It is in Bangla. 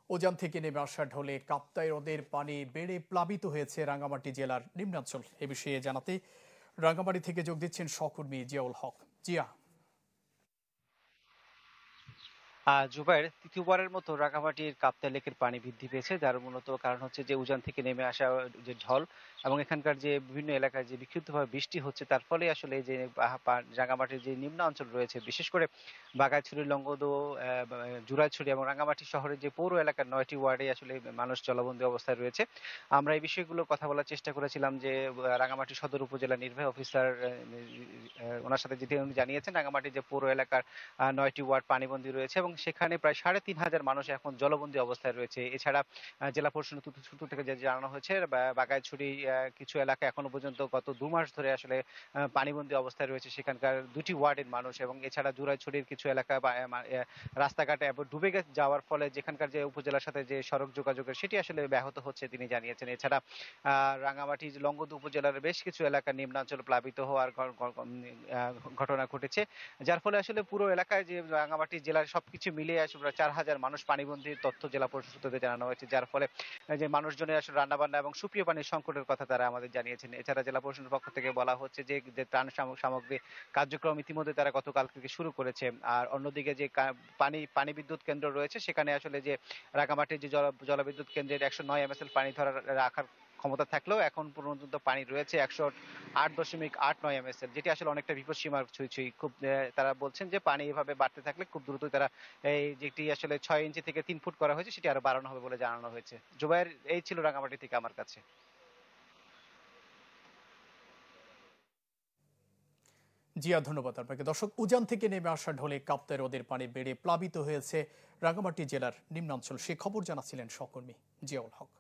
উজান থেকে নেমে আসা ঢলে কাপ্তাই হ্রদের পানি বেড়ে প্লাবিত হয়েছে রাঙ্গামাটি জেলার নিম্নাঞ্চল। এ বিষয়ে জানাতে রাঙ্গামাটি থেকে যোগ দিচ্ছেন সহকর্মী জিয়াউল হক। জিয়া। জুবাইর, তৃতীয়বারের মতো রাঙামাটির কাপ্তাই লেকের পানি বৃদ্ধি পেয়েছে, যার মূলত কারণ হচ্ছে যে উজান থেকে নেমে আসা যে ঢল এবং এখানকার যে বিভিন্ন এলাকায় যে বিক্ষিপ্তভাবে বৃষ্টি হচ্ছে, তার ফলে আসলে এই যে রাঙামাটির যে নিম্ন অঞ্চল রয়েছে, বিশেষ করে বাগাইছড়ি, লংগদো, জুরাইছড়ি এবং রাঙামাটি শহরের যে পৌর এলাকার ৯টি ওয়ার্ডে আসলে মানুষ জলবন্দী অবস্থায় রয়েছে। আমরা এই বিষয়গুলো কথা বলার চেষ্টা করেছিলাম যে রাঙামাটি সদর উপজেলা নির্বাহী অফিসার ওনার সাথে যেটি উনি জানিয়েছেন, রাঙামাটি যে পৌর এলাকার ৯টি ওয়ার্ড পানিবন্দী রয়েছে এবং সেখানে প্রায় ৩,৫০০ মানুষ এখন জলবন্দী অবস্থায় রয়েছে। এছাড়া জেলা প্রশাসনের সূত্র থেকে যে জানানো হয়েছে, বাগাইছড়ি কিছু এলাকা এখনো পর্যন্ত গত ২ মাস ধরে আসলে পানিবন্দী অবস্থায় রয়েছে সেখানকার ২টি ওয়ার্ডের মানুষ। এবং এছাড়া জুরাইছড়ির কিছু এলাকা রাস্তাঘাটে ডুবে যাওয়ার ফলে যেখানকার যে উপজেলার সাথে যে সড়ক যোগাযোগের সেটি আসলে ব্যাহত হচ্ছে তিনি জানিয়েছেন। এছাড়া রাঙামাটি লংগদু উপজেলার বেশ কিছু এলাকা নিম্নাঞ্চল প্লাবিত হওয়ার ঘটনা ঘটেছে, যার ফলে আসলে পুরো এলাকায় যে রাঙামাটি জেলার সবকিছু মিলিয়ে আসলে প্রায় ৪,০০০ মানুষ পানিবন্দির তথ্য জেলা প্রশাসন থেকে জানানো হয়েছে, যার ফলে যে মানুষজনের আসলে রান্নাবান্না এবং সুপ্রিয় পানির সংকটের কথা তারা আমাদের জানিয়েছেন। এছাড়া জেলা প্রশাসনের পক্ষ থেকে বলা হচ্ছে যে ত্রাণ সামগ্রী কার্যক্রম ইতিমধ্যে তারা গতকাল থেকে শুরু করেছে। আর অন্যদিকে যে পানি বিদ্যুৎ কেন্দ্র রয়েছে, সেখানে আসলে যে রাঙামাটির যে জলবিদ্যুৎ কেন্দ্রের ১০৯ এমএসএল পানি রাখার ক্ষমতা থাকলেও এখন পর্যন্ত পানি রয়েছে ১০৮.৮৯ এমএসএল, যেটি আসলে অনেকটা বিপদসীমার ছুঁই। খুব তারা বলছেন যে পানি এভাবে বাড়তে থাকলে খুব দ্রুতই তারা এই যেটি আসলে ৬ ইঞ্চি থেকে ৩ ফুট করা হয়েছে সেটি আরো বাড়ানো হবে বলে জানানো হয়েছে। জুবাইর, এই ছিল রাঙামাটি থেকে আমার কাছে। জিয়া, ধন্যবাদ আপনাকে। দর্শক, উজান থেকে নেমে আসা ঢলে কাপ্তাই হ্রদের পানি বেড়ে প্লাবিত হয়েছে রাঙ্গামাটি জেলার নিম্নাঞ্চল। সে খবর জানাচ্ছিলেন সহকর্মী জিয়াউল হক।